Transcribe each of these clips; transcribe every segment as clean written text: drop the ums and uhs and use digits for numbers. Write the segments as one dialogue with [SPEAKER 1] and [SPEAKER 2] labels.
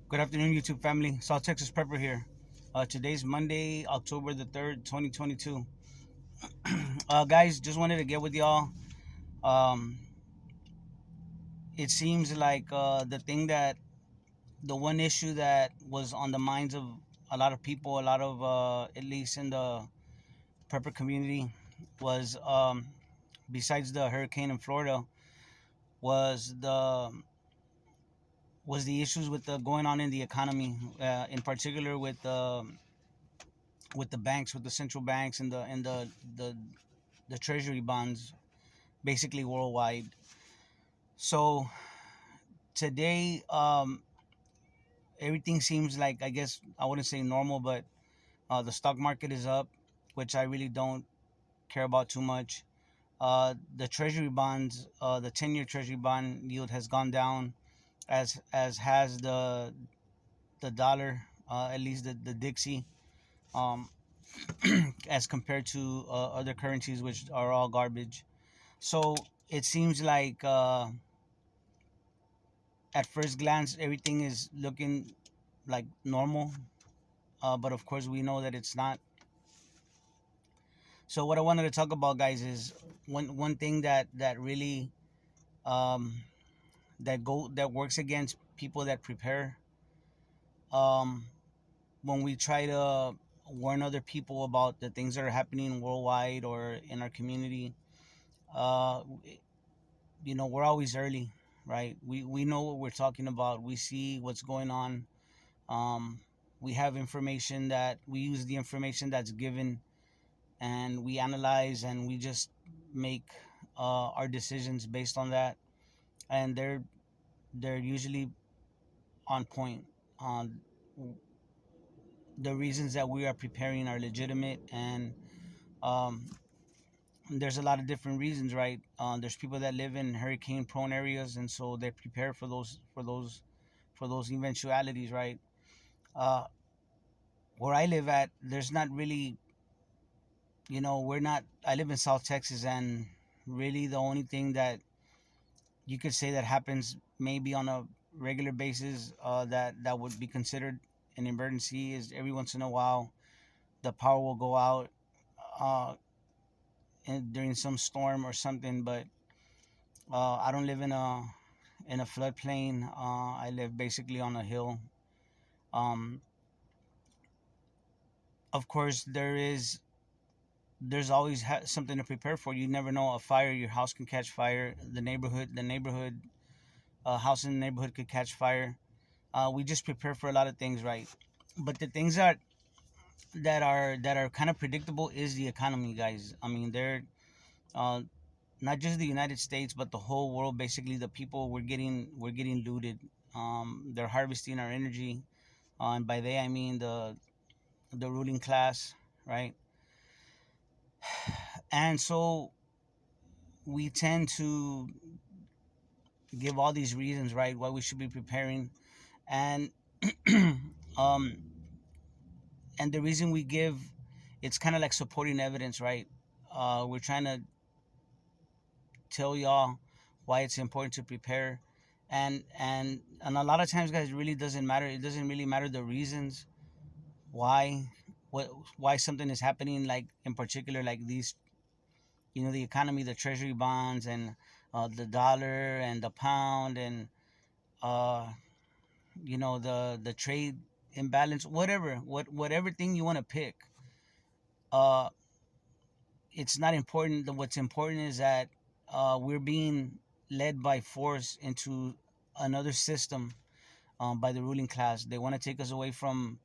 [SPEAKER 1] Good afternoon, YouTube family. South Texas Prepper here. Today's Monday, October the 3rd, 2022. Guys, just wanted to get with y'all. Um, it seems like the one issue that was on the minds of a lot of people, a lot of, at least in the prepper community, was besides the hurricane in Florida, was the issues with the going on in the economy, in particular with the banks, with the central banks and the treasury bonds, basically worldwide. So today, everything seems like, I guess I wouldn't say normal, but the stock market is up, which I really don't care about too much. The treasury bonds, the 10-year treasury bond yield has gone down, as has the dollar, at least the Dixie, um, as compared to other currencies, which are all garbage. So it seems like, at first glance, everything is looking like normal, but of course we know that it's not. So what I wanted to talk about, guys, is one thing that really, um, that works against people that prepare, um, when we try to warn other people about the things that are happening worldwide or in our community. uh, we're always early, right? We know what we're talking about. We see what's going on. um, we have information, that we use the information that's given, and we analyze, and we just make our decisions based on that, and they're usually on point. um, the reasons that we are preparing are legitimate, and um, there's a lot of different reasons, right? There's people that live in hurricane prone areas, and so they prepare for those eventualities, right? uh, where I live at, there's not really, we're not. I live in South Texas, and really the only thing that you could say that happens maybe on a regular basis, that would be considered an emergency, is every once in a while the power will go out, uh, during some storm or something. But I don't live in a floodplain. I live basically on a hill. Um, of course, there's always something to prepare for. You never know, a fire, your house can catch fire. The neighborhood house in the neighborhood could catch fire. We just prepare for a lot of things, right? But the things that are kind of predictable is the economy, guys. I mean, they're, uh, not just the United States, but the whole world. Basically, the people, we're getting looted. They're harvesting our energy, and by they I mean the ruling class, right? And so we tend to give all these reasons, right, why we should be preparing, and um, and the reason we give, it's kind of like supporting evidence, right? We're trying to tell y'all why it's important to prepare, and a lot of times, guys, it really doesn't matter. It doesn't really matter the reasons why, what why something is happening, like in particular, like these, the economy, the treasury bonds, and the dollar and the pound, and uh, the trade imbalance, whatever thing you want to pick. uh, it's not important. What's important is that we're being led by force into another system, by the ruling class. They want to take us away from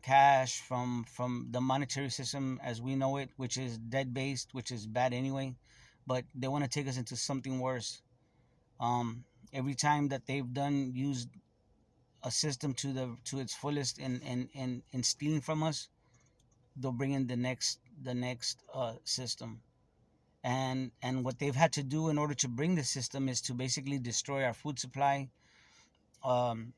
[SPEAKER 1] cash, from the monetary system as we know it, which is debt based, which is bad anyway. But they want to take us into something worse. Every time that they've done used a system to its fullest in stealing from us, they'll bring in the next system. And what they've had to do in order to bring the system is to basically destroy our food supply, um,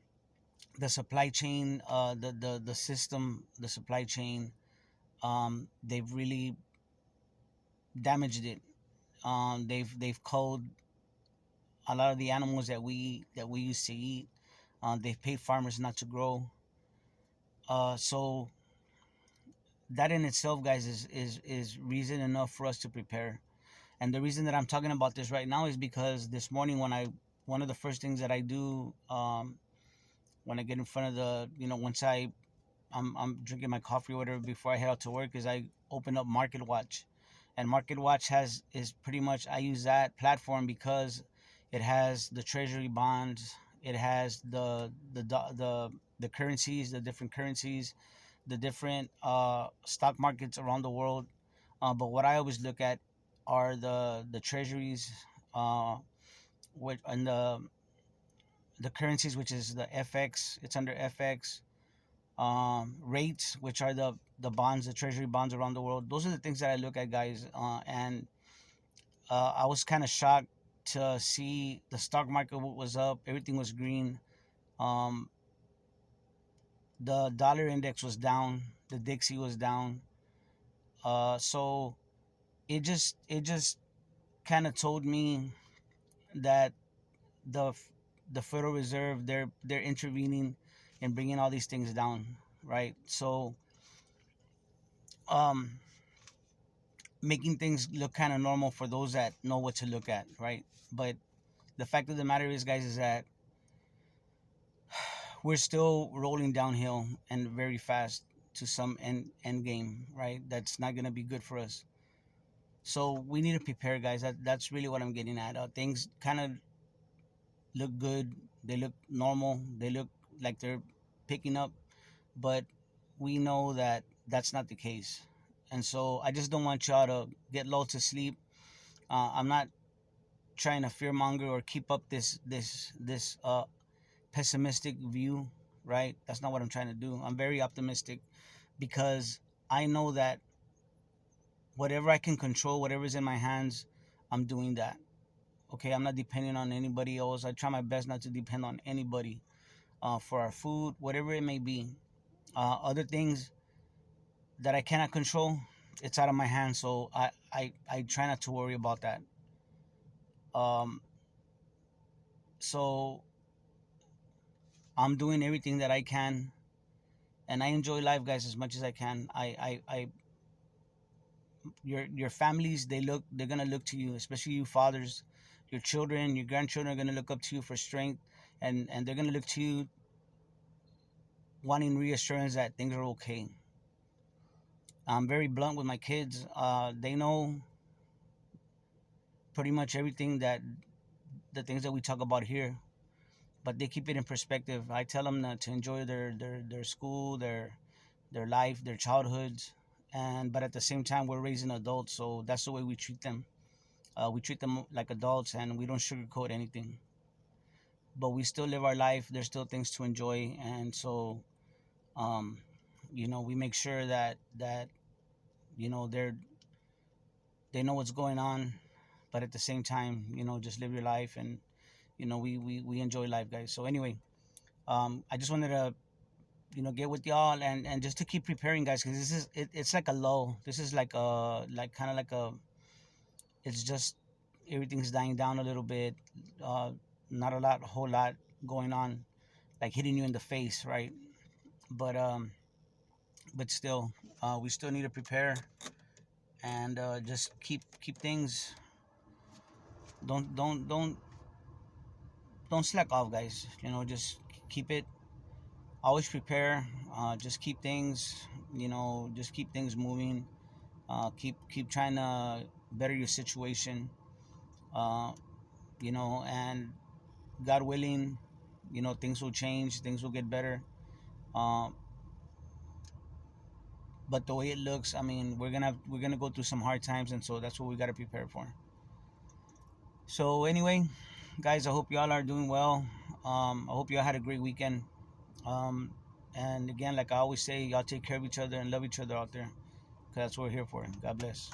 [SPEAKER 1] the supply chain, the system, the supply chain. They've really damaged it. They've culled a lot of the animals that we used to eat. They've paid farmers not to grow. So that in itself, guys, is reason enough for us to prepare. And the reason that I'm talking about this right now is because this morning when I one of the first things that I do, when I get in front of the, once I'm drinking my coffee or whatever before I head out to work, is I open up Market Watch. And Market Watch has is pretty much, I use that platform because it has the treasury bonds, it has the currencies, the different currencies, the different stock markets around the world. But what I always look at are the treasuries, which and the currencies, which is the FX. It's under FX. Rates, which are the bonds, the treasury bonds around the world. Those are the things that I look at, guys. And I was kind of shocked to see the stock market was up, everything was green. Um, the dollar index was down, the Dixie was down. So it just kind of told me that the the Federal Reserve, they're intervening and bringing all these things down, right? So um, making things look kind of normal for those that know what to look at, right? But the fact of the matter is, guys, is that we're still rolling downhill and very fast to some end game, right? That's not gonna be good for us. So we need to prepare, guys. That's really what I'm getting at. Things kind of look good. They look normal. They look like they're picking up, but we know that that's not the case. And so I just don't want y'all to get lulled to sleep. I'm not trying to fearmonger or keep up this pessimistic view, right? That's not what I'm trying to do. I'm very optimistic because I know that whatever I can control, whatever's in my hands, I'm doing that. Okay, I'm not depending on anybody else. I try my best not to depend on anybody for our food, whatever it may be. Other things that I cannot control, it's out of my hands. So I try not to worry about that. Um, so I'm doing everything that I can, and I enjoy life, guys, as much as I can. Your families, they're gonna look to you, especially you fathers. Your children, your grandchildren are gonna look up to you for strength, and they're gonna look to you wanting reassurance that things are okay. I'm very blunt with my kids. They know pretty much everything that the things that we talk about here, but they keep it in perspective. I tell them to enjoy their school, their life, their childhoods, and but at the same time we're raising adults, so that's the way we treat them. We treat them like adults, and we don't sugarcoat anything. But we still live our life. There's still things to enjoy, and so um, we make sure that they know what's going on, but at the same time, just live your life, and we enjoy life, guys. So anyway, I just wanted to get with y'all, and just to keep preparing, guys, because it's like a lull. This is like kind of like a, it's just everything's dying down a little bit. uh Not a whole lot going on, like hitting you in the face, right? But still, we still need to prepare, and just keep things. Don't slack off, guys. Just keep it, always prepare. Just keep things, just keep things moving. Keep trying to better your situation. uh and God willing, things will change, things will get better. um but the way it looks, I mean, we're gonna go through some hard times, and so that's what we got to prepare for. So anyway, guys, I hope y'all are doing well. I hope y'all had a great weekend. um and again, like I always say, y'all take care of each other and love each other out there, because that's what we're here for. God bless.